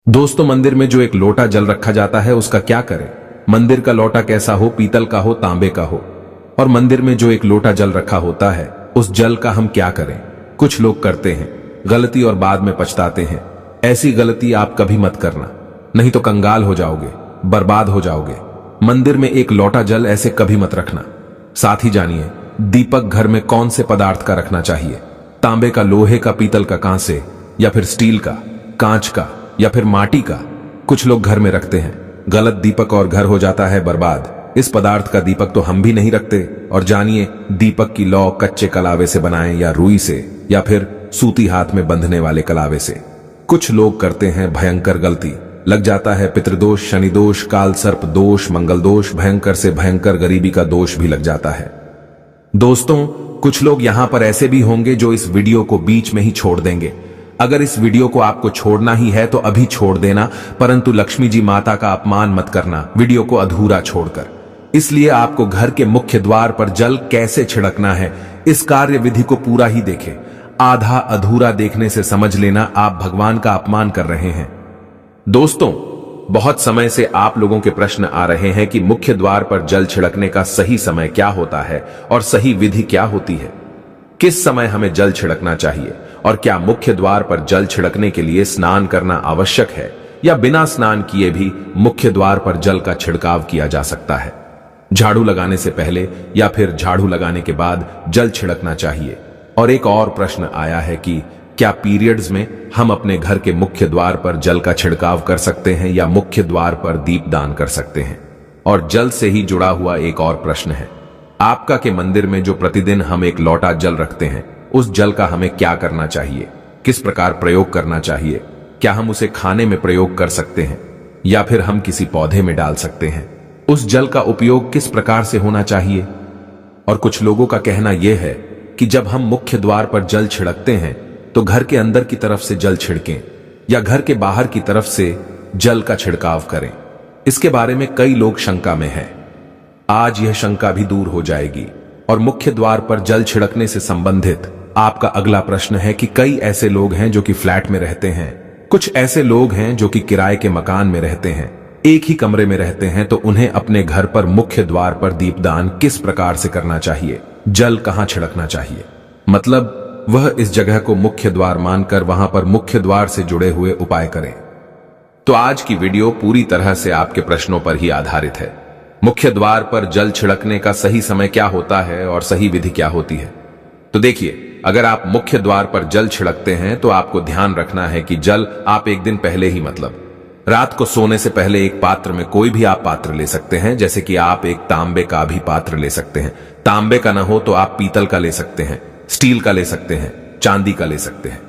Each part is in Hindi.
दोस्तों, मंदिर में जो एक लोटा जल रखा जाता है उसका क्या करें। मंदिर का लोटा कैसा हो, पीतल का हो, तांबे का हो। और मंदिर में जो एक लोटा जल रखा होता है उस जल का हम क्या करें। कुछ लोग करते हैं गलती और बाद में पछताते हैं। ऐसी गलती आप कभी मत करना, नहीं तो कंगाल हो जाओगे, बर्बाद हो जाओगे। मंदिर में एक लोटा जल ऐसे कभी मत रखना। साथ ही जानिए दीपक घर में कौन से पदार्थ का रखना चाहिए। तांबे का, लोहे का, पीतल का, कांसे या फिर स्टील का, कांच का या फिर माटी का। कुछ लोग घर में रखते हैं गलत दीपक और घर हो जाता है बर्बाद। इस पदार्थ का दीपक तो हम भी नहीं रखते। और जानिए दीपक की लौ कच्चे कलावे से बनाएं या रुई से या फिर सूती हाथ में बंधने वाले कलावे से। कुछ लोग करते हैं भयंकर गलती, लग जाता है पितृदोष, शनि दोष, काल सर्प दोष, मंगल दोष, भयंकर से भयंकर गरीबी का दोष भी लग जाता है। दोस्तों, कुछ लोग यहां पर ऐसे भी होंगे जो इस वीडियो को बीच में ही छोड़ देंगे। अगर इस वीडियो को आपको छोड़ना ही है तो अभी छोड़ देना, परंतु लक्ष्मी जी माता का अपमान मत करना वीडियो को अधूरा छोड़कर। इसलिए आपको घर के मुख्य द्वार पर जल कैसे छिड़कना है इस कार्य विधि को पूरा ही देखें। आधा अधूरा देखने से समझ लेना आप भगवान का अपमान कर रहे हैं। दोस्तों, बहुत समय से आप लोगों के प्रश्न आ रहे हैं कि मुख्य द्वार पर जल छिड़कने का सही समय क्या होता है और सही विधि क्या होती है। किस समय हमें जल छिड़कना चाहिए और क्या मुख्य द्वार पर जल छिड़कने के लिए स्नान करना आवश्यक है या बिना स्नान किए भी मुख्य द्वार पर जल का छिड़काव किया जा सकता है। झाड़ू लगाने से पहले या फिर झाड़ू लगाने के बाद जल छिड़कना चाहिए। और एक और प्रश्न आया है कि क्या पीरियड्स में हम अपने घर के मुख्य द्वार पर जल का छिड़काव कर सकते हैं या मुख्य द्वार पर दीपदान कर सकते हैं। और जल से ही जुड़ा हुआ एक और प्रश्न है आपका के मंदिर में जो प्रतिदिन हम एक लोटा जल रखते हैं उस जल का हमें क्या करना चाहिए, किस प्रकार प्रयोग करना चाहिए। क्या हम उसे खाने में प्रयोग कर सकते हैं या फिर हम किसी पौधे में डाल सकते हैं। उस जल का उपयोग किस प्रकार से होना चाहिए। और कुछ लोगों का कहना यह है कि जब हम मुख्य द्वार पर जल छिड़कते हैं तो घर के अंदर की तरफ से जल छिड़कें या घर के बाहर की तरफ से जल का छिड़काव करें। इसके बारे में कई लोग शंका में हैं। आज यह शंका भी दूर हो जाएगी। और मुख्य द्वार पर जल छिड़कने से संबंधित आपका अगला प्रश्न है कि कई ऐसे लोग हैं जो कि फ्लैट में रहते हैं, कुछ ऐसे लोग हैं जो कि किराए के मकान में रहते हैं, एक ही कमरे में रहते हैं, तो उन्हें अपने घर पर मुख्य द्वार पर दीपदान किस प्रकार से करना चाहिए, जल कहां छिड़कना चाहिए। मतलब वह इस जगह को मुख्य द्वार मानकर वहां पर मुख्य द्वार से जुड़े हुए उपाय करें। तो आज की वीडियो पूरी तरह से आपके प्रश्नों पर ही आधारित है। मुख्य द्वार पर जल छिड़कने का सही समय क्या होता है और सही विधि क्या होती है। तो देखिए, अगर आप मुख्य द्वार पर जल छिड़कते हैं तो आपको ध्यान रखना है कि जल आप एक दिन पहले ही, मतलब रात को सोने से पहले एक पात्र में, कोई भी आप पात्र ले सकते हैं, जैसे कि आप एक तांबे का भी पात्र ले सकते हैं। तांबे का ना हो तो आप पीतल का ले सकते हैं, स्टील का ले सकते हैं, चांदी का ले सकते हैं,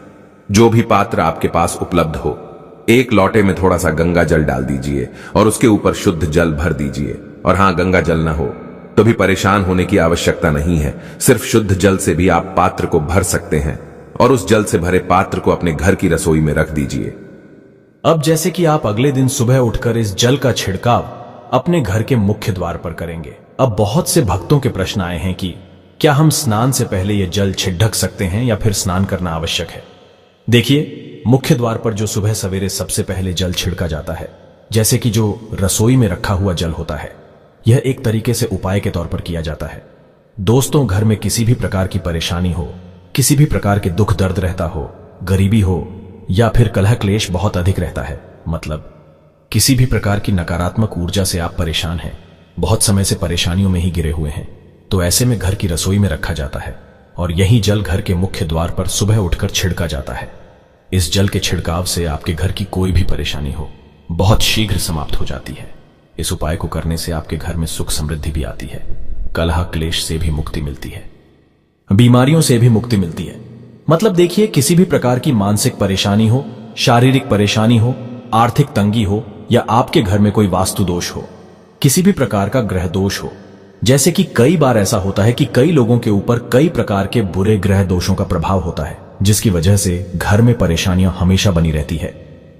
जो भी पात्र आपके पास उपलब्ध हो। एक लोटे में थोड़ा सा गंगा जल डाल दीजिए और उसके ऊपर शुद्ध जल भर दीजिए। और हां, गंगा जल ना हो तो भी परेशान होने की आवश्यकता नहीं है। सिर्फ शुद्ध जल से भी आप पात्र को भर सकते हैं और उस जल से भरे पात्र को अपने घर की रसोई में रख दीजिए। अब जैसे कि आप अगले दिन सुबह उठकर इस जल का छिड़काव अपने घर के मुख्य द्वार पर करेंगे। अब बहुत से भक्तों के प्रश्न आए हैं कि क्या हम स्नान से पहले यह जल छिड़क सकते हैं या फिर स्नान करना आवश्यक है। देखिए, मुख्य द्वार पर जो सुबह सवेरे सबसे पहले जल छिड़का जाता है, जैसे कि जो रसोई में रखा हुआ जल होता है, यह एक तरीके से उपाय के तौर पर किया जाता है। दोस्तों, घर में किसी भी प्रकार की परेशानी हो, किसी भी प्रकार के दुख दर्द रहता हो, गरीबी हो या फिर कलह क्लेश बहुत अधिक रहता है, मतलब किसी भी प्रकार की नकारात्मक ऊर्जा से आप परेशान हैं, बहुत समय से परेशानियों में ही गिरे हुए हैं, तो ऐसे में घर की रसोई में रखा जाता है और यही जल घर के मुख्य द्वार पर सुबह उठकर छिड़का जाता है। इस जल के छिड़काव से आपके घर की कोई भी परेशानी हो बहुत शीघ्र समाप्त हो जाती है। इस उपाय को करने से आपके घर में सुख समृद्धि भी आती है, कलह क्लेश से भी मुक्ति मिलती है, बीमारियों से भी मुक्ति मिलती है। मतलब देखिए, किसी भी प्रकार की मानसिक परेशानी हो, शारीरिक परेशानी हो, आर्थिक तंगी हो या आपके घर में कोई वास्तु दोष हो, किसी भी प्रकार का ग्रह दोष हो, जैसे कि कई बार ऐसा होता है कि कई लोगों के ऊपर कई प्रकार के बुरे ग्रह दोषों का प्रभाव होता है, जिसकी वजह से घर में परेशानियां हमेशा बनी रहती है।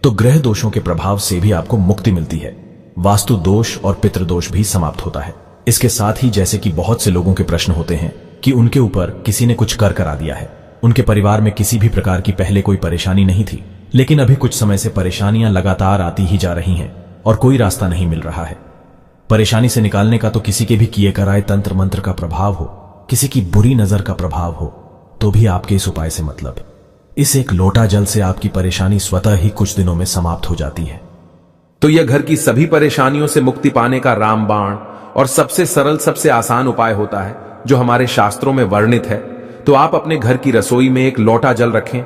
तो ग्रह दोषों के प्रभाव से भी आपको मुक्ति मिलती है, वास्तु दोष और पितृदोष भी समाप्त होता है। इसके साथ ही जैसे कि बहुत से लोगों के प्रश्न होते हैं कि उनके ऊपर किसी ने कुछ कर करा दिया है, उनके परिवार में किसी भी प्रकार की पहले कोई परेशानी नहीं थी, लेकिन अभी कुछ समय से परेशानियां लगातार आती ही जा रही हैं और कोई रास्ता नहीं मिल रहा है। परेशानी से निकालने का तो किसी के भी किए कराए तंत्र मंत्र का प्रभाव हो, किसी की बुरी नजर का प्रभाव हो, तो भी आपके इस उपाय से मतलब। इस एक लोटा जल से आपकी परेशानी स्वतः ही कुछ दिनों में समाप्त हो जाती है। तो यह घर की सभी परेशानियों से मुक्ति पाने का रामबाण और सबसे सरल, सबसे आसान उपाय होता है जो हमारे शास्त्रों में वर्णित है। तो आप अपने घर की रसोई में एक लोटा जल रखें,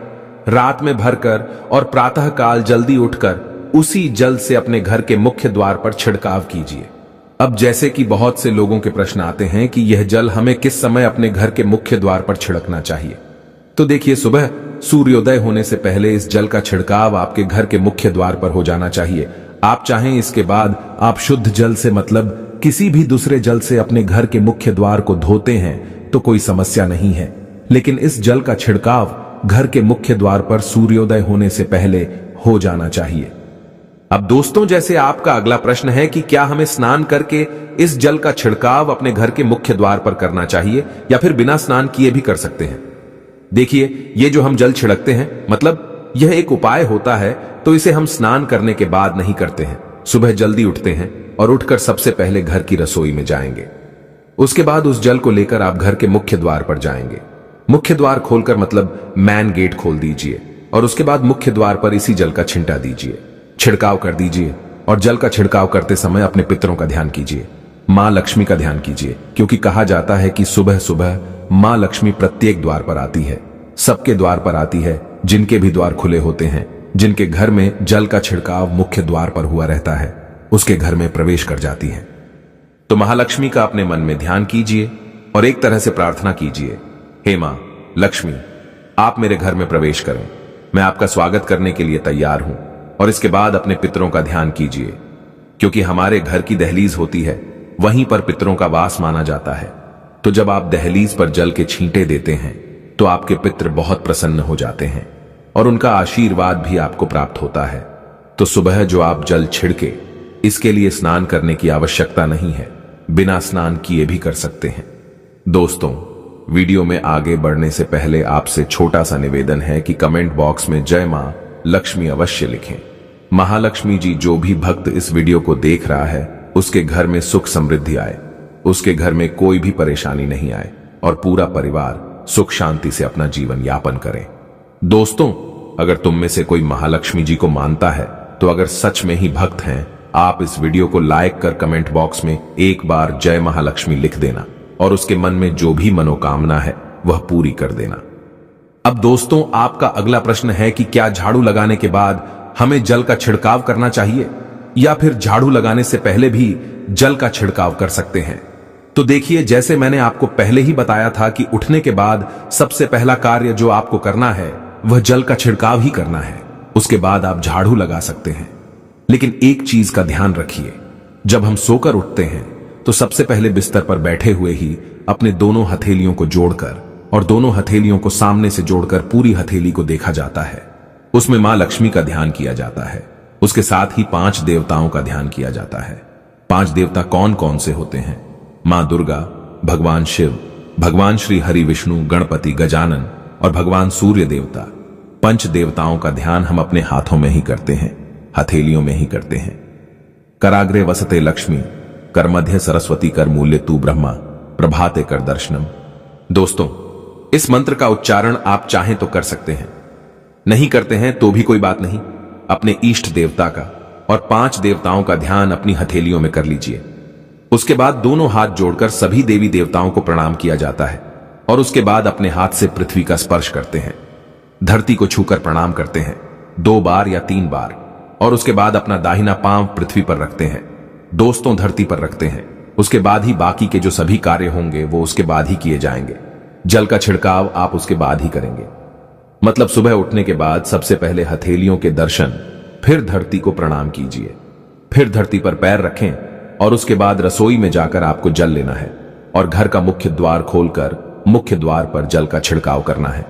रात में भरकर और प्रातः काल जल्दी उठकर उसी जल से अपने घर के मुख्य द्वार पर छिड़काव कीजिए। अब जैसे कि बहुत से लोगों के प्रश्न आते हैं कि यह जल हमें किस समय अपने घर के मुख्य द्वार पर छिड़कना चाहिए, तो देखिए, सुबह सूर्योदय होने से पहले इस जल का छिड़काव आपके घर के मुख्य द्वार पर हो जाना चाहिए। आप चाहें इसके बाद आप शुद्ध जल से मतलब किसी भी दूसरे जल से अपने घर के मुख्य द्वार को धोते हैं तो कोई समस्या नहीं है, लेकिन इस जल का छिड़काव घर के मुख्य द्वार पर सूर्योदय होने से पहले हो जाना चाहिए। अब दोस्तों, जैसे आपका अगला प्रश्न है कि क्या हमें स्नान करके इस जल का छिड़काव अपने घर के मुख्य द्वार पर करना चाहिए या फिर बिना स्नान किए भी कर सकते हैं। देखिए, ये जो हम जल छिड़कते हैं मतलब यह एक उपाय होता है, तो इसे हम स्नान करने के बाद नहीं करते हैं। सुबह जल्दी उठते हैं और उठकर सबसे पहले घर की रसोई में जाएंगे। उसके बाद उस जल को लेकर आप घर के मुख्य द्वार पर जाएंगे। मुख्य द्वार खोलकर मतलब मैन गेट खोल दीजिए और उसके बाद मुख्य द्वार पर इसी जल का छिंटा दीजिए, छिड़काव कर दीजिए। और जल का छिड़काव करते समय अपने पितरों का ध्यान कीजिए, मां लक्ष्मी का ध्यान कीजिए, क्योंकि कहा जाता है कि सुबह सुबह मां लक्ष्मी प्रत्येक द्वार पर आती है, सबके द्वार पर आती है, जिनके भी द्वार खुले होते हैं, जिनके घर में जल का छिड़काव मुख्य द्वार पर हुआ रहता है, उसके घर में प्रवेश कर जाती है। तो महालक्ष्मी का अपने मन में ध्यान कीजिए और एक तरह से प्रार्थना कीजिए, हे मां लक्ष्मी, आप मेरे घर में प्रवेश करें, मैं आपका स्वागत करने के लिए तैयार हूं। और इसके बाद अपने पितरों का ध्यान कीजिए, क्योंकि हमारे घर की दहलीज होती है, वहीं पर पितरों का वास माना जाता है। तो जब आप दहलीज पर जल के छींटे देते हैं तो आपके पितर बहुत प्रसन्न हो जाते हैं और उनका आशीर्वाद भी आपको प्राप्त होता है। तो सुबह जो आप जल छिड़के, इसके लिए स्नान करने की आवश्यकता नहीं है, बिना स्नान किए भी कर सकते हैं। दोस्तों, वीडियो में आगे बढ़ने से पहले आपसे छोटा सा निवेदन है कि कमेंट बॉक्स में जय मां लक्ष्मी अवश्य लिखें। महालक्ष्मी जी, जो भी भक्त इस वीडियो को देख रहा है उसके घर में सुख समृद्धि आए, उसके घर में कोई भी परेशानी नहीं आए और पूरा परिवार सुख शांति से अपना जीवन यापन करे। दोस्तों, अगर तुम में से कोई महालक्ष्मी जी को मानता है तो अगर सच में ही भक्त हैं, आप इस वीडियो को लाइक कर कमेंट बॉक्स में एक बार जय महालक्ष्मी लिख देना और उसके मन में जो भी मनोकामना है वह पूरी कर देना। अब दोस्तों, आपका अगला प्रश्न है कि क्या झाड़ू लगाने के बाद हमें जल का छिड़काव करना चाहिए या फिर झाड़ू लगाने से पहले भी जल का छिड़काव कर सकते हैं। तो देखिए, जैसे मैंने आपको पहले ही बताया था कि उठने के बाद सबसे पहला कार्य जो आपको करना है वह जल का छिड़काव ही करना है। उसके बाद आप झाड़ू लगा सकते हैं, लेकिन एक चीज का ध्यान रखिए, जब हम सोकर उठते हैं तो सबसे पहले बिस्तर पर बैठे हुए ही अपने दोनों हथेलियों को जोड़कर और दोनों हथेलियों को सामने से जोड़कर पूरी हथेली को देखा जाता है। उसमें मां लक्ष्मी का ध्यान किया जाता है। उसके साथ ही 5 देवताओं का ध्यान किया जाता है। 5 देवता कौन कौन से होते हैं? मां दुर्गा, भगवान शिव, भगवान श्री हरि विष्णु, गणपति, गजानन और भगवान सूर्य देवता। 5 देवताओं का ध्यान हम अपने हाथों में ही करते हैं, हथेलियों में ही करते हैं। कराग्रे वसते लक्ष्मी, कर मध्य सरस्वती, कर मूल्य तू ब्रह्मा, प्रभाते कर दर्शनम। दोस्तों, इस मंत्र का उच्चारण आप चाहें तो कर सकते हैं, नहीं करते हैं तो भी कोई बात नहीं। अपने इष्ट देवता का और 5 देवताओं का ध्यान अपनी हथेलियों में कर लीजिए। उसके बाद दोनों हाथ जोड़कर सभी देवी देवताओं को प्रणाम किया जाता है और उसके बाद अपने हाथ से पृथ्वी का स्पर्श करते हैं, धरती को छूकर प्रणाम करते हैं 2 बार या 3 बार, और उसके बाद अपना दाहिना पांव पृथ्वी पर रखते हैं, दोस्तों धरती पर रखते हैं। उसके बाद ही बाकी के जो सभी कार्य होंगे वो उसके बाद ही किए जाएंगे। जल का छिड़काव आप उसके बाद ही करेंगे। मतलब सुबह उठने के बाद सबसे पहले हथेलियों के दर्शन, फिर धरती को प्रणाम कीजिए, फिर धरती पर पैर रखें और उसके बाद रसोई में जाकर आपको जल लेना है और घर का मुख्य द्वार खोलकर मुख्य द्वार पर जल का छिड़काव करना है,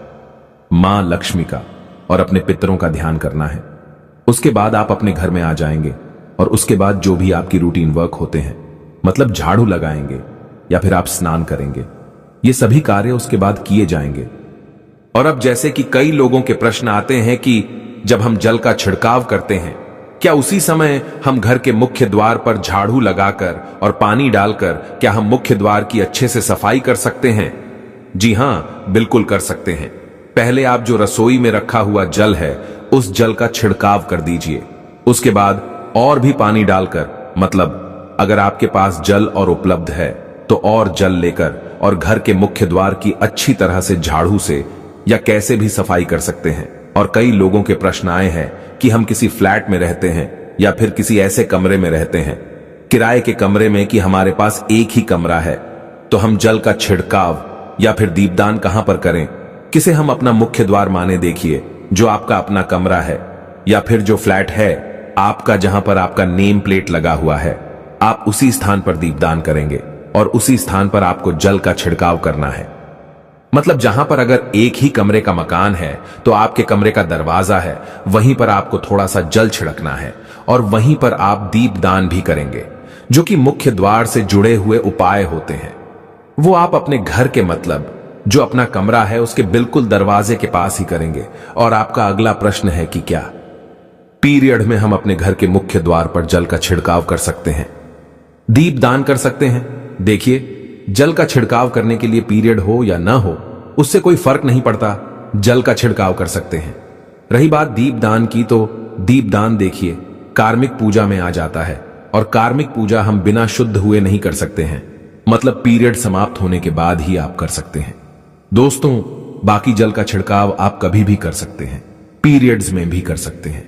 मां लक्ष्मी का और अपने पितरों का ध्यान करना है। उसके बाद आप अपने घर में आ जाएंगे और उसके बाद जो भी आपकी रूटीन वर्क होते हैं, मतलब झाड़ू लगाएंगे या फिर आप स्नान करेंगे, ये सभी कार्य उसके बाद किए जाएंगे। और अब जैसे कि कई लोगों के प्रश्न आते हैं कि जब हम जल का छिड़काव करते हैं, क्या उसी समय हम घर के मुख्य द्वार पर झाड़ू लगाकर और पानी डालकर क्या हम मुख्य द्वार की अच्छे से सफाई कर सकते हैं? जी हां, बिल्कुल कर सकते हैं। पहले आप जो रसोई में रखा हुआ जल है उस जल का छिड़काव कर दीजिए। उसके बाद और भी पानी डालकर, मतलब अगर आपके पास जल और उपलब्ध है तो और जल लेकर और घर के मुख्य द्वार की अच्छी तरह से झाड़ू से या कैसे भी सफाई कर सकते हैं। और कई लोगों के प्रश्न आए हैं कि हम किसी फ्लैट में रहते हैं या फिर किसी ऐसे कमरे में रहते हैं, किराए के कमरे में, कि हमारे पास एक ही कमरा है, तो हम जल का छिड़काव या फिर दीपदान कहां पर करें? किसे हम अपना मुख्य द्वार माने देखिए, जो आपका अपना कमरा है या फिर जो फ्लैट है आपका, जहां पर आपका नेम प्लेट लगा हुआ है, आप उसी स्थान पर दीपदान करेंगे और उसी स्थान पर आपको जल का छिड़काव करना है। मतलब जहां पर अगर एक ही कमरे का मकान है तो आपके कमरे का दरवाजा है, वहीं पर आपको थोड़ा सा जल छिड़कना है और वहीं पर आप दीपदान भी करेंगे, जो कि मुख्य द्वार से जुड़े हुए उपाय होते हैं। वो आप अपने घर के, मतलब जो अपना कमरा है उसके बिल्कुल दरवाजे के पास ही करेंगे। और आपका अगला प्रश्न है कि क्या पीरियड में हम अपने घर के मुख्य द्वार पर जल का छिड़काव कर सकते हैं, दीपदान कर सकते हैं? देखिए, जल का छिड़काव करने के लिए पीरियड हो या ना हो उससे कोई फर्क नहीं पड़ता, जल का छिड़काव कर सकते हैं। रही बात दीपदान की, तो दीपदान देखिए कार्मिक पूजा में आ जाता है और कार्मिक पूजा हम बिना शुद्ध हुए नहीं कर सकते हैं, मतलब पीरियड समाप्त होने के बाद ही आप कर सकते हैं। दोस्तों, बाकी जल का छिड़काव आप कभी भी कर सकते हैं, पीरियड्स में भी कर सकते हैं,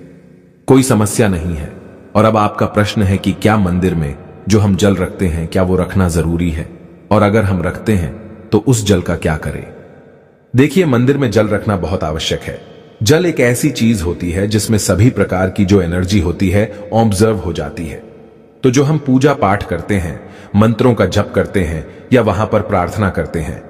कोई समस्या नहीं है। और अब आपका प्रश्न है कि क्या मंदिर में जो हम जल रखते हैं क्या वो रखना जरूरी है, और अगर हम रखते हैं तो उस जल का क्या करें? देखिए, मंदिर में जल रखना बहुत आवश्यक है। जल एक ऐसी चीज होती है जिसमें सभी प्रकार की जो एनर्जी होती है ऑब्जर्व हो जाती है। तो जो हम पूजा पाठ करते हैं, मंत्रों का जप करते हैं या वहां पर प्रार्थना करते हैं,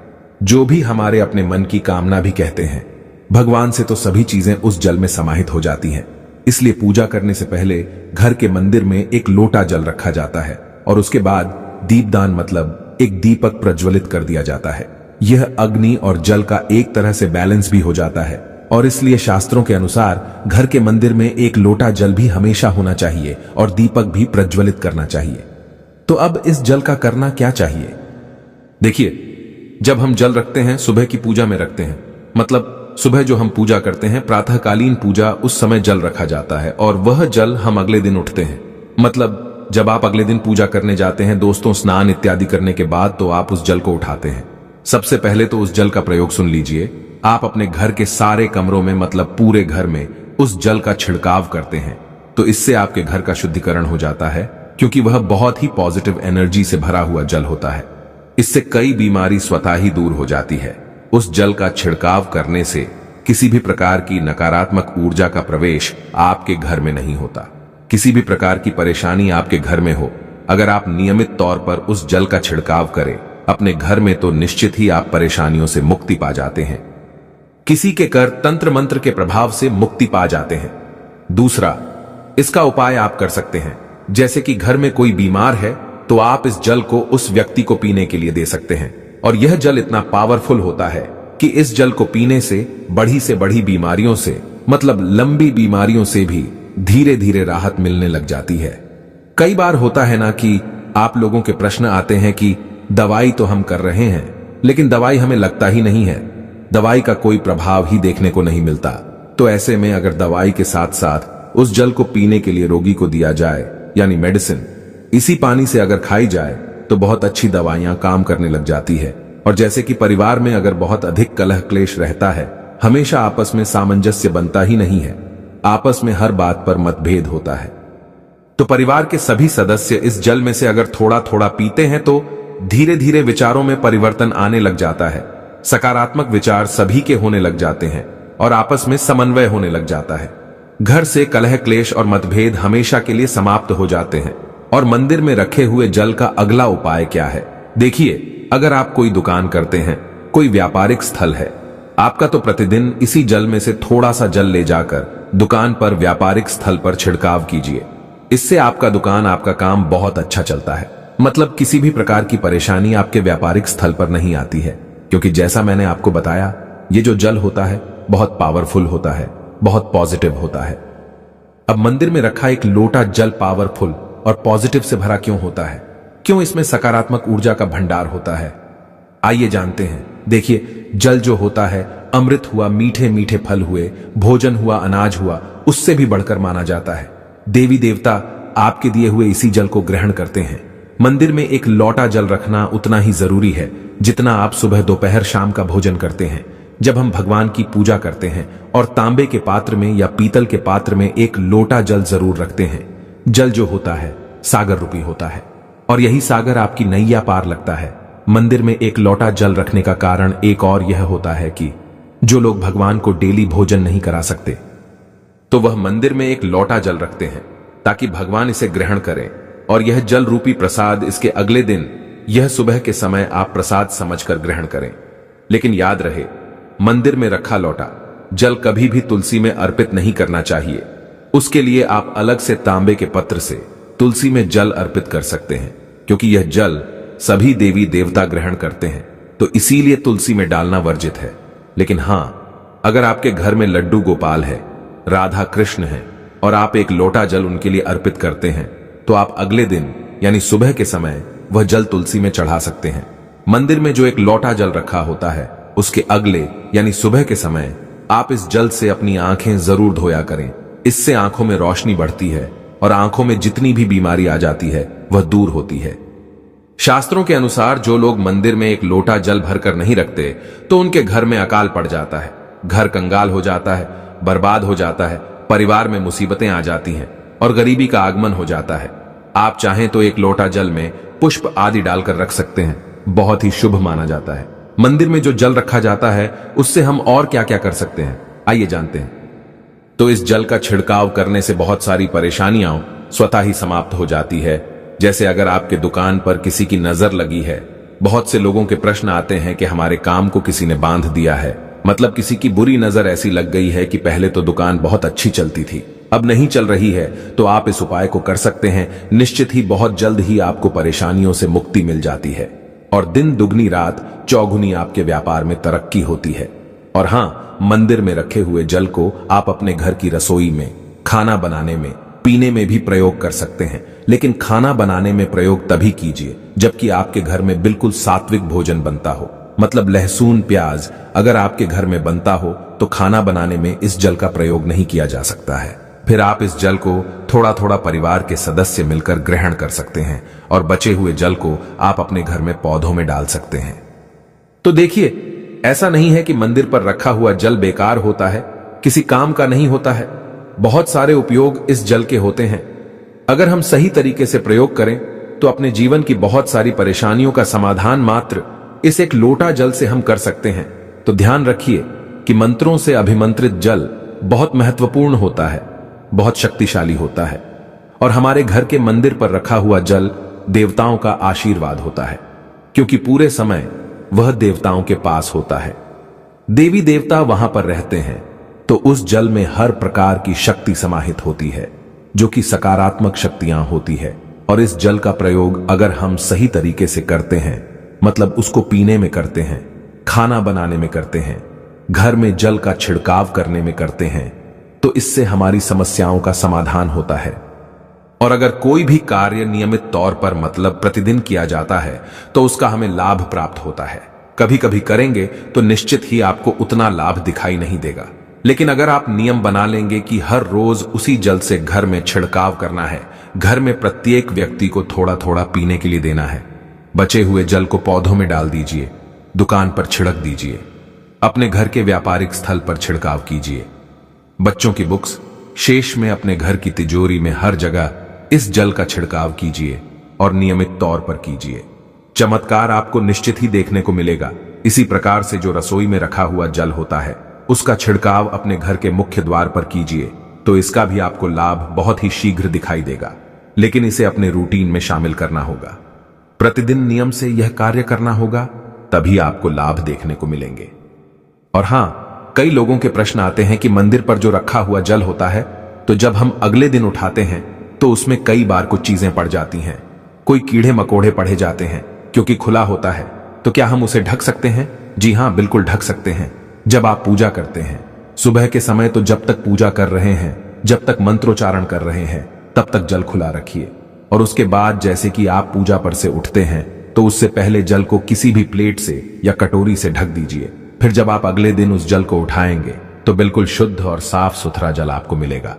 जो भी हमारे अपने मन की कामना भी कहते हैं, भगवान से तो सभी चीजें उस जल में समाहित हो जाती हैं। इसलिए पूजा करने से पहले घर के मंदिर में एक लोटा जल रखा जाता है और उसके बाद दीपदान, मतलब एक दीपक प्रज्वलित कर दिया जाता है। यह अग्नि और जल का एक तरह से बैलेंस भी हो जाता है और इसलिए शास्त्रों के अनुसार घर के मंदिर में एक लोटा जल भी हमेशा होना चाहिए और दीपक भी प्रज्वलित करना चाहिए। तो अब इस जल का करना क्या चाहिए? देखिए, जब हम जल रखते हैं सुबह की पूजा में रखते हैं, मतलब सुबह जो हम पूजा करते हैं, प्रातःकालीन पूजा, उस समय जल रखा जाता है और वह जल हम अगले दिन उठते हैं, मतलब जब आप अगले दिन पूजा करने जाते हैं दोस्तों, स्नान इत्यादि करने के बाद तो आप उस जल को उठाते हैं। सबसे पहले तो उस जल का प्रयोग सुन लीजिए। आप अपने घर के सारे कमरों में, मतलब पूरे घर में उस जल का छिड़काव करते हैं, तो इससे आपके घर का शुद्धिकरण हो जाता है, क्योंकि वह बहुत ही पॉजिटिव एनर्जी से भरा हुआ जल होता है। इससे कई बीमारी स्वतः ही दूर हो जाती है। उस जल का छिड़काव करने से किसी भी प्रकार की नकारात्मक ऊर्जा का प्रवेश आपके घर में नहीं होता। किसी भी प्रकार की परेशानी आपके घर में हो, अगर आप नियमित तौर पर उस जल का छिड़काव करें अपने घर में, तो निश्चित ही आप परेशानियों से मुक्ति पा जाते हैं। किसी के कर तंत्र मंत्र के प्रभाव से मुक्ति पा जाते हैं। दूसरा, इसका उपाय आप कर सकते हैं, जैसे कि घर में कोई बीमार है तो आप इस जल को उस व्यक्ति को पीने के लिए दे सकते हैं। और यह जल इतना पावरफुल होता है कि इस जल को पीने से बड़ी बीमारियों से, मतलब लंबी बीमारियों से भी धीरे धीरे राहत मिलने लग जाती है। कई बार होता है ना कि आप लोगों के प्रश्न आते हैं कि दवाई तो हम कर रहे हैं लेकिन दवाई हमें लगता ही नहीं है, दवाई का कोई प्रभाव ही देखने को नहीं मिलता। तो ऐसे में अगर दवाई के साथ साथ उस जल को पीने के लिए रोगी को दिया जाए, यानी मेडिसिन, इसी पानी से अगर खाई जाए तो बहुत अच्छी दवाइयां काम करने लग जाती है। और जैसे कि परिवार में अगर बहुत अधिक कलह क्लेश रहता है, हमेशा आपस में सामंजस्य बनता ही नहीं है, आपस में हर बात पर मतभेद होता है, तो परिवार के सभी सदस्य इस जल में से अगर थोड़ा थोड़ा पीते हैं तो धीरे धीरे विचारों में परिवर्तन आने लग जाता है। सकारात्मक विचार सभी के होने लग जाते हैं और आपस में समन्वय होने लग जाता है। घर से कलह क्लेश और मतभेद हमेशा के लिए समाप्त हो जाते हैं। और मंदिर में रखे हुए जल का अगला उपाय क्या है? देखिए, अगर आप कोई दुकान करते हैं, कोई व्यापारिक स्थल है, आपका तो प्रतिदिन इसी जल में से थोड़ा सा जल ले जाकर दुकान पर, व्यापारिक स्थल पर छिड़काव कीजिए। इससे आपका दुकान, आपका काम बहुत अच्छा चलता है, मतलब किसी भी प्रकार की परेशानी आपके व्यापारिक स्थल पर नहीं आती है, क्योंकि जैसा मैंने आपको बताया, ये जो जल होता है बहुत पावरफुल होता है बहुत पॉजिटिव होता है। अब मंदिर में रखा एक लोटा जल पावरफुल और पॉजिटिव से भरा क्यों होता है? क्यों इसमें सकारात्मक ऊर्जा का भंडार होता है? आइए जानते हैं। देखिए, जल जो होता है अमृत हुआ, मीठे मीठे फल हुए, भोजन हुआ, अनाज हुआ, उससे भी बढ़कर माना जाता है। देवी देवता आपके दिए हुए इसी जल को ग्रहण करते हैं। मंदिर में एक लोटा जल रखना उतना ही जरूरी है जितना आप सुबह दोपहर शाम का भोजन करते हैं। जब हम भगवान की पूजा करते हैं और तांबे के पात्र में या पीतल के पात्र में एक लोटा जल जरूर रखते हैं। जल जो होता है सागर रूपी होता है और यही सागर आपकी नैया पार लगता है। मंदिर में एक लोटा जल रखने का कारण एक और यह होता है कि जो लोग भगवान को डेली भोजन नहीं करा सकते तो वह मंदिर में एक लोटा जल रखते हैं ताकि भगवान इसे ग्रहण करें और यह जल रूपी प्रसाद इसके अगले दिन यह सुबह के समय आप प्रसाद समझकर ग्रहण करें। लेकिन याद रहे, मंदिर में रखा लोटा जल कभी भी तुलसी में अर्पित नहीं करना चाहिए। उसके लिए आप अलग से तांबे के पत्र से तुलसी में जल अर्पित कर सकते हैं, क्योंकि यह जल सभी देवी देवता ग्रहण करते हैं, तो इसीलिए तुलसी में डालना वर्जित है। लेकिन हां, अगर आपके घर में लड्डू गोपाल है, राधा कृष्ण है और आप एक लोटा जल उनके लिए अर्पित करते हैं तो आप अगले दिन यानी सुबह के समय वह जल तुलसी में चढ़ा सकते हैं। मंदिर में जो एक लोटा जल रखा होता है उसके अगले यानी सुबह के समय आप इस जल से अपनी आंखें जरूर धोया करें। इससे आंखों में रोशनी बढ़ती है और आंखों में जितनी भी बीमारी आ जाती है वह दूर होती है। शास्त्रों के अनुसार जो लोग मंदिर में एक लोटा जल भरकर नहीं रखते तो उनके घर में अकाल पड़ जाता है, घर कंगाल हो जाता है, बर्बाद हो जाता है, परिवार में मुसीबतें आ जाती हैं और गरीबी का आगमन हो जाता है। आप चाहें तो एक लोटा जल में पुष्प आदि डालकर रख सकते हैं, बहुत ही शुभ माना जाता है। मंदिर में जो जल रखा जाता है उससे हम और क्या क्या कर सकते हैं, आइए जानते हैं। तो इस जल का छिड़काव करने से बहुत सारी परेशानियां स्वतः ही समाप्त हो जाती है। जैसे अगर आपके दुकान पर किसी की नजर लगी है, बहुत से लोगों के प्रश्न आते हैं कि हमारे काम को किसी ने बांध दिया है, मतलब किसी की बुरी नजर ऐसी लग गई है कि पहले तो दुकान बहुत अच्छी चलती थी, अब नहीं चल रही है, तो आप इस उपाय को कर सकते हैं। निश्चित ही बहुत जल्द ही आपको परेशानियों से मुक्ति मिल जाती है और दिन दुगनी रात चौगुनी आपके व्यापार में तरक्की होती है। और हां, मंदिर में रखे हुए जल को आप अपने घर की रसोई में, खाना बनाने में, पीने में भी प्रयोग कर सकते हैं। लेकिन खाना बनाने में प्रयोग तभी कीजिए जबकि आपके घर में बिल्कुल सात्विक भोजन बनता हो, मतलब लहसुन प्याज अगर आपके घर में बनता हो तो खाना बनाने में इस जल का प्रयोग नहीं किया जा सकता है। फिर आप इस जल को थोड़ा थोड़ा परिवार के सदस्य मिलकर ग्रहण कर सकते हैं और बचे हुए जल को आप अपने घर में पौधों में डाल सकते हैं। तो देखिए, ऐसा नहीं है कि मंदिर पर रखा हुआ जल बेकार होता है, किसी काम का नहीं होता है। बहुत सारे उपयोग इस जल के होते हैं। अगर हम सही तरीके से प्रयोग करें तो अपने जीवन की बहुत सारी परेशानियों का समाधान मात्र इस एक लोटा जल से हम कर सकते हैं। तो ध्यान रखिए कि मंत्रों से अभिमंत्रित जल बहुत महत्वपूर्ण होता है, बहुत शक्तिशाली होता है और हमारे घर के मंदिर पर रखा हुआ जल देवताओं का आशीर्वाद होता है, क्योंकि पूरे समय वह देवताओं के पास होता है। देवी देवता वहां पर रहते हैं तो उस जल में हर प्रकार की शक्ति समाहित होती है जो कि सकारात्मक शक्तियां होती है। और इस जल का प्रयोग अगर हम सही तरीके से करते हैं, मतलब उसको पीने में करते हैं, खाना बनाने में करते हैं, घर में जल का छिड़काव करने में करते हैं, तो इससे हमारी समस्याओं का समाधान होता है। और अगर कोई भी कार्य नियमित तौर पर मतलब प्रतिदिन किया जाता है तो उसका हमें लाभ प्राप्त होता है। कभी कभी करेंगे तो निश्चित ही आपको उतना लाभ दिखाई नहीं देगा, लेकिन अगर आप नियम बना लेंगे कि हर रोज उसी जल से घर में छिड़काव करना है, घर में प्रत्येक व्यक्ति को थोड़ा थोड़ा पीने के लिए देना है, बचे हुए जल को पौधों में डाल दीजिए, दुकान पर छिड़क दीजिए, अपने घर के व्यापारिक स्थल पर छिड़काव कीजिए, बच्चों की बुक्स शेष में अपने घर की तिजोरी में हर जगह इस जल का छिड़काव कीजिए और नियमित तौर पर कीजिए। चमत्कार आपको निश्चित ही देखने को मिलेगा। इसी प्रकार से जो रसोई में रखा हुआ जल होता है उसका छिड़काव अपने घर के मुख्य द्वार पर कीजिए, तो इसका भी आपको लाभ बहुत ही शीघ्र दिखाई देगा। लेकिन इसे अपने रूटीन में शामिल करना होगा, प्रतिदिन नियम से यह कार्य करना होगा, तभी आपको लाभ देखने को मिलेंगे। और हां, कई लोगों के प्रश्न आते हैं कि मंदिर पर जो रखा हुआ जल होता है तो जब हम अगले दिन उठाते हैं तो उसमें कई बार कुछ चीजें पड़ जाती हैं, कोई कीड़े मकोड़े पड़े जाते हैं क्योंकि खुला होता है। तो क्या हम उसे ढक सकते हैं? जी हां, बिल्कुल ढक सकते हैं। जब आप पूजा करते हैं सुबह के समय तो जब तक पूजा कर रहे हैं, जब तक मंत्रोच्चारण कर रहे हैं, तब तक जल खुला रखिए। और उसके बाद जैसे कि आप पूजा पर से उठते हैं तो उससे पहले जल को किसी भी प्लेट से या कटोरी से ढक दीजिए। फिर जब आप अगले दिन उस जल को उठाएंगे तो बिल्कुल शुद्ध और साफ सुथरा जल आपको मिलेगा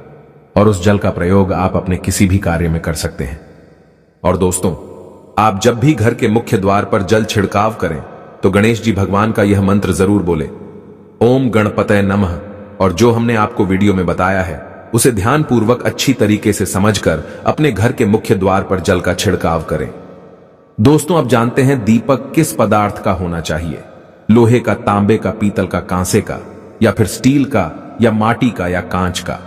और उस जल का प्रयोग आप अपने किसी भी कार्य में कर सकते हैं। और दोस्तों, आप जब भी घर के मुख्य द्वार पर जल छिड़काव करें तो गणेश जी भगवान का यह मंत्र जरूर बोले, ओम गणपतये नमः। और जो हमने आपको वीडियो में बताया है उसे ध्यानपूर्वक अच्छी तरीके से समझकर अपने घर के मुख्य द्वार पर जल का छिड़काव करें। दोस्तों, अब जानते हैं दीपक किस पदार्थ का होना चाहिए, लोहे का, तांबे का, पीतल का, कांसे का, या फिर स्टील का, या माटी का, या कांच का।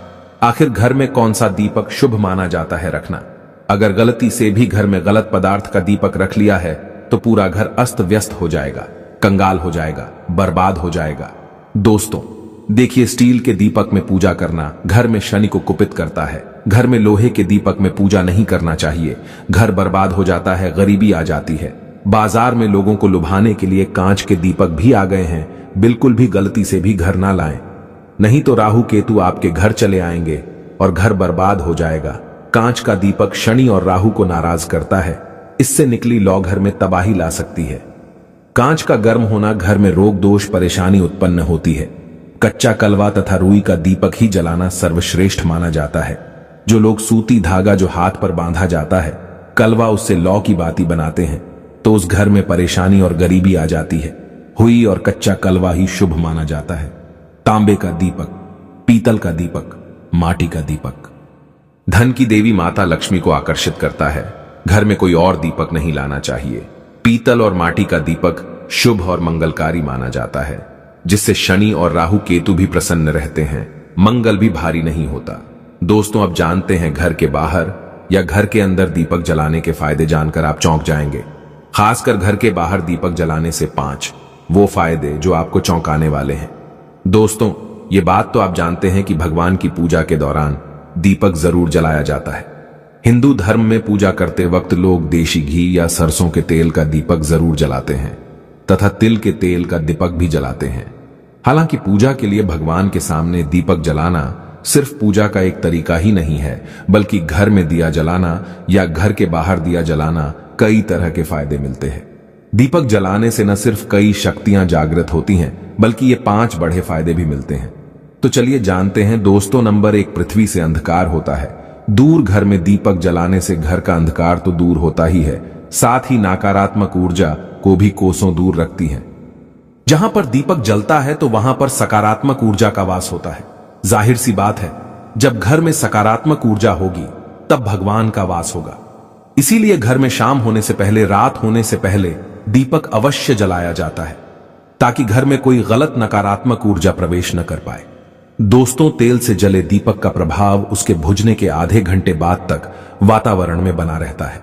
आखिर घर में कौन सा दीपक शुभ माना जाता है रखना? अगर गलती से भी घर में गलत पदार्थ का दीपक रख लिया है तो पूरा घर अस्त व्यस्त हो जाएगा, कंगाल हो जाएगा, बर्बाद हो जाएगा। दोस्तों देखिए, स्टील के दीपक में पूजा करना घर में शनि को कुपित करता है। घर में लोहे के दीपक में पूजा नहीं करना चाहिए, घर बर्बाद हो जाता है, गरीबी आ जाती है। बाजार में लोगों को लुभाने के लिए कांच के दीपक भी आ गए हैं, बिल्कुल भी गलती से भी घर ना लाएं, नहीं तो राहु केतु आपके घर चले आएंगे और घर बर्बाद हो जाएगा। कांच का दीपक शनि और राहु को नाराज करता है, इससे निकली लौ घर में तबाही ला सकती है। कांच का गर्म होना घर में रोग दोष परेशानी उत्पन्न होती है। कच्चा कलवा तथा रुई का दीपक ही जलाना सर्वश्रेष्ठ माना जाता है। जो लोग सूती धागा जो हाथ पर बांधा जाता है, कलवा उससे लौ की बाती बनाते हैं तो उस घर में परेशानी और गरीबी आ जाती है। हुई और कच्चा कलवा ही शुभ माना जाता है। तांबे का दीपक, पीतल का दीपक, माटी का दीपक धन की देवी माता लक्ष्मी को आकर्षित करता है। घर में कोई और दीपक नहीं लाना चाहिए। पीतल और माटी का दीपक शुभ और मंगलकारी माना जाता है, जिससे शनि और राहु केतु भी प्रसन्न रहते हैं, मंगल भी भारी नहीं होता। दोस्तों, अब जानते हैं घर के बाहर या घर के अंदर दीपक जलाने के फायदे जानकर आप चौंक जाएंगे। खासकर घर के बाहर दीपक जलाने से 5 वो फायदे जो आपको चौंकाने वाले हैं। दोस्तों, ये बात तो आप जानते हैं कि भगवान की पूजा के दौरान दीपक जरूर जलाया जाता है। हिंदू धर्म में पूजा करते वक्त लोग देशी घी या सरसों के तेल का दीपक जरूर जलाते हैं तथा तिल के तेल का दीपक भी जलाते हैं। हालांकि पूजा के लिए भगवान के सामने दीपक जलाना सिर्फ पूजा का एक तरीका ही नहीं है, बल्कि घर में दिया जलाना या घर के बाहर दिया जलाना कई तरह के फायदे मिलते हैं। दीपक जलाने से न सिर्फ कई शक्तियां जागृत होती हैं, बल्कि ये 5 बड़े फायदे भी मिलते हैं। तो चलिए जानते हैं। दोस्तों, नंबर 1, पृथ्वी से अंधकार होता है। दूर घर में दीपक जलाने से घर का अंधकार तो दूर होता ही है, साथ ही नकारात्मक ऊर्जा को भी कोसों दूर रखती है। जहां पर दीपक जलता है तो वहां पर सकारात्मक ऊर्जा का वास होता है। जाहिर सी बात है, जब घर में सकारात्मक ऊर्जा होगी तब भगवान का वास होगा। इसीलिए घर में शाम होने से पहले, रात होने से पहले दीपक अवश्य जलाया जाता है, ताकि घर में कोई गलत नकारात्मक ऊर्जा प्रवेश न कर पाए। दोस्तों, तेल से जले दीपक का प्रभाव उसके बुझने के आधे घंटे बाद तक वातावरण में बना रहता है,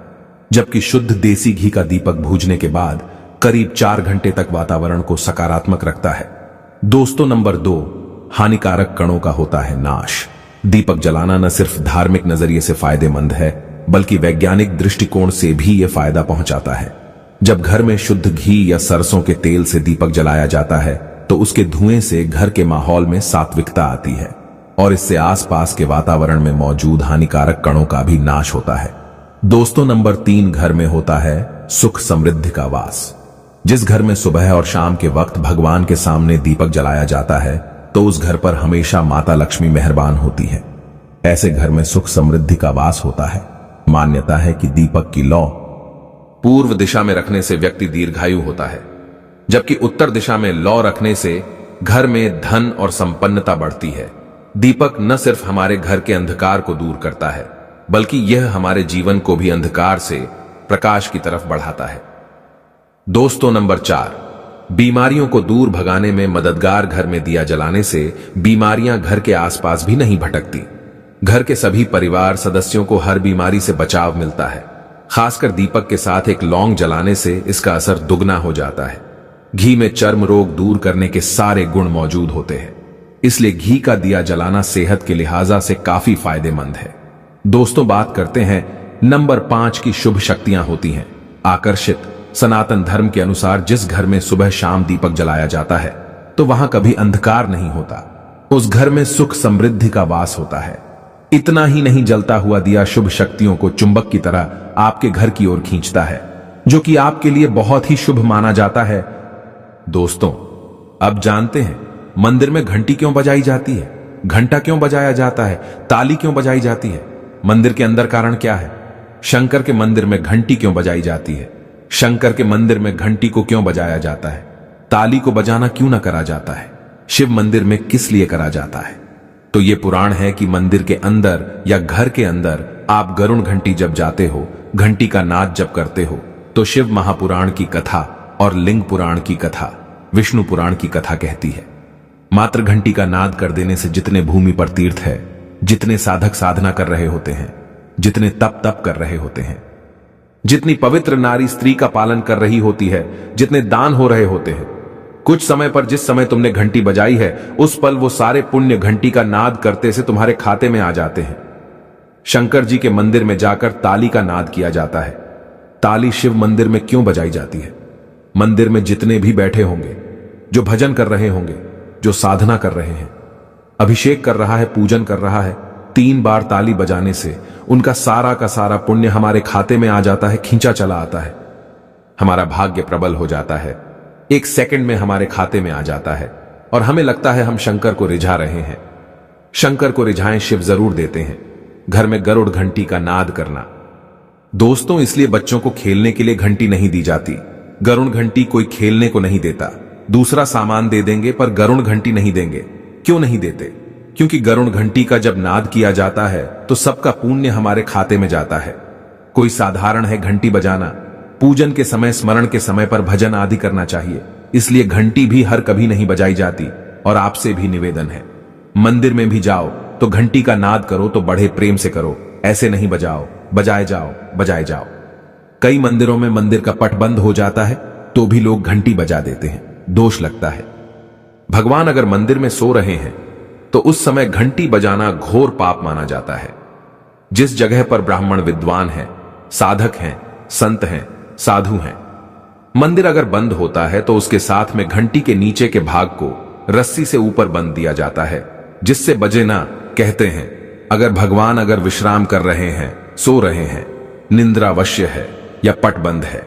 जबकि शुद्ध देसी घी का दीपक भूजने के बाद करीब 4 घंटे तक वातावरण को सकारात्मक रखता है। दोस्तों, नंबर 2, हानिकारक कणों का होता है नाश। दीपक जलाना न सिर्फ धार्मिक नजरिए से फायदेमंद है, बल्कि वैज्ञानिक दृष्टिकोण से भी यह फायदा पहुंचाता है। जब घर में शुद्ध घी या सरसों के तेल से दीपक जलाया जाता है तो उसके धुएं से घर के माहौल में सात्विकता आती है और इससे आसपास के वातावरण में मौजूद हानिकारक कणों का भी नाश होता है। दोस्तों, नंबर 3, घर में होता है सुख समृद्धि का वास। जिस घर में सुबह और शाम के वक्त भगवान के सामने दीपक जलाया जाता है तो उस घर पर हमेशा माता लक्ष्मी मेहरबान होती है। ऐसे घर में सुख समृद्धि का वास होता है। मान्यता है कि दीपक की लौ पूर्व दिशा में रखने से व्यक्ति दीर्घायु होता है, जबकि उत्तर दिशा में लौ रखने से घर में धन और संपन्नता बढ़ती है। दीपक न सिर्फ हमारे घर के अंधकार को दूर करता है, बल्कि यह हमारे जीवन को भी अंधकार से प्रकाश की तरफ बढ़ाता है। दोस्तों, नंबर 4, बीमारियों को दूर भगाने में मददगार। घर में दिया जलाने से बीमारियां घर के आसपास भी नहीं भटकती। घर के सभी परिवार सदस्यों को हर बीमारी से बचाव मिलता है। खासकर दीपक के साथ एक लौंग जलाने से इसका असर दुगना हो जाता है। घी में चर्म रोग दूर करने के सारे गुण मौजूद होते हैं, इसलिए घी का दिया जलाना सेहत के लिहाजा से काफी फायदेमंद है। दोस्तों, बात करते हैं नंबर 5 की शुभ शक्तियां होती हैं आकर्षित। सनातन धर्म के अनुसार जिस घर में सुबह शाम दीपक जलाया जाता है तो वहां कभी अंधकार नहीं होता। उस घर में सुख समृद्धि का वास होता है। इतना ही नहीं, जलता हुआ दिया शुभ शक्तियों को चुंबक की तरह आपके घर की ओर खींचता है, जो कि आपके लिए बहुत ही शुभ माना जाता है। दोस्तों, अब जानते हैं मंदिर में घंटी क्यों बजाई जाती है, घंटा क्यों बजाया जाता है, ताली क्यों बजाई जाती है। मंदिर के अंदर कारण क्या है? शंकर के मंदिर में घंटी क्यों बजाई जाती है? शंकर के मंदिर में घंटी को क्यों बजाया जाता है? ताली को बजाना क्यों ना करा जाता है? शिव मंदिर में किस लिए करा जाता है? तो ये पुराण है कि मंदिर के अंदर या घर के अंदर आप गरुड़ घंटी जब जाते हो, घंटी का नाद जब करते हो, तो शिव महापुराण की कथा और लिंग पुराण की कथा, विष्णु पुराण की कथा कहती है। मात्र घंटी का नाद कर देने से जितने भूमि पर तीर्थ है, जितने साधक साधना कर रहे होते हैं, जितने तप कर रहे होते हैं, जितनी पवित्र नारी स्त्री का पालन कर रही होती है, जितने दान हो रहे होते हैं, कुछ समय पर जिस समय तुमने घंटी बजाई है, उस पल वो सारे पुण्य घंटी का नाद करते से तुम्हारे खाते में आ जाते हैं। शंकर जी के मंदिर में जाकर ताली का नाद किया जाता है। ताली शिव मंदिर में क्यों बजाई जाती है? मंदिर में जितने भी बैठे होंगे, जो भजन कर रहे होंगे, जो साधना कर रहे हैं, अभिषेक कर रहा है, पूजन कर रहा है, 3 बार ताली बजाने से उनका सारा का सारा पुण्य हमारे खाते में आ जाता है, खींचा चला आता है। हमारा भाग्य प्रबल हो जाता है, 1 सेकंड में हमारे खाते में आ जाता है और हमें लगता है हम शंकर को रिझा रहे हैं। शंकर को रिझाएं शिव जरूर देते हैं। घर में गरुड़ घंटी का नाद करना। दोस्तों, इसलिए बच्चों को खेलने के लिए घंटी नहीं दी जाती। गरुड़ घंटी कोई खेलने को नहीं देता। दूसरा सामान दे देंगे पर गरुड़ घंटी नहीं देंगे। क्यों नहीं देते? क्योंकि गरुड़ घंटी का जब नाद किया जाता है तो सबका पुण्य हमारे खाते में जाता है। कोई साधारण है घंटी बजाना? पूजन के समय, स्मरण के समय पर भजन आदि करना चाहिए। इसलिए घंटी भी हर कभी नहीं बजाई जाती। और आपसे भी निवेदन है, मंदिर में भी जाओ तो घंटी का नाद करो तो बड़े प्रेम से करो, ऐसे नहीं बजाओ, बजाए जाओ। कई मंदिरों में मंदिर का पट बंद हो जाता है तो भी लोग घंटी बजा देते हैं, दोष लगता है। भगवान अगर मंदिर में सो रहे हैं तो उस समय घंटी बजाना घोर पाप माना जाता है। जिस जगह पर ब्राह्मण विद्वान हैं, साधक हैं, संत हैं, साधु हैं, मंदिर अगर बंद होता है तो उसके साथ में घंटी के नीचे के भाग को रस्सी से ऊपर बंद दिया जाता है, जिससे बजे ना। कहते हैं अगर भगवान अगर विश्राम कर रहे हैं, सो रहे हैं, निंद्रा अवश्य है या पट बंद है,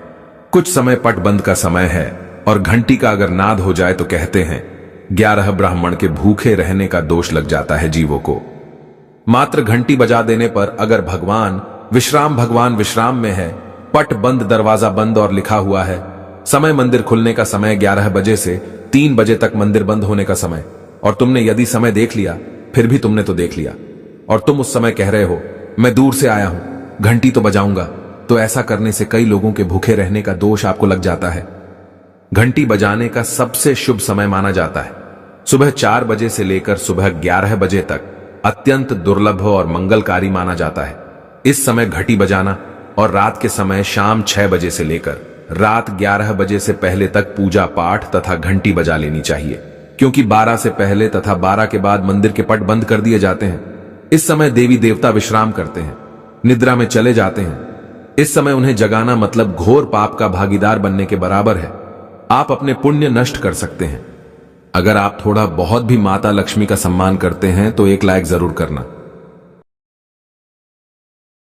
कुछ समय पट बंद का समय है और घंटी का अगर नाद हो जाए तो कहते हैं 11 ब्राह्मण के भूखे रहने का दोष लग जाता है जीवों को। मात्र घंटी बजा देने पर अगर भगवान विश्राम में है, पट बंद, दरवाजा बंद और लिखा हुआ है समय मंदिर खुलने का समय 11 बजे से 3 बजे तक मंदिर बंद होने का समय, और तुमने यदि समय देख लिया, फिर भी तुमने तो देख लिया और तुम उस समय कह रहे हो मैं दूर से आया हूं, घंटी तो बजाऊंगा, तो ऐसा करने से कई लोगों के भूखे रहने का दोष आपको लग जाता है। घंटी बजाने का सबसे शुभ समय माना जाता है सुबह 4 बजे से लेकर सुबह 11 बजे तक अत्यंत दुर्लभ और मंगलकारी माना जाता है। इस समय घंटी बजाना और रात के समय शाम 6 बजे से लेकर रात 11 बजे से पहले तक पूजा पाठ तथा घंटी बजा लेनी चाहिए, क्योंकि 12 से पहले तथा 12 के बाद मंदिर के पट बंद कर दिए जाते हैं। इस समय देवी देवता विश्राम करते हैं, निद्रा में चले जाते हैं। इस समय उन्हें जगाना मतलब घोर पाप का भागीदार बनने के बराबर है। आप अपने पुण्य नष्ट कर सकते हैं। अगर आप थोड़ा बहुत भी माता लक्ष्मी का सम्मान करते हैं तो एक लाइक जरूर करना।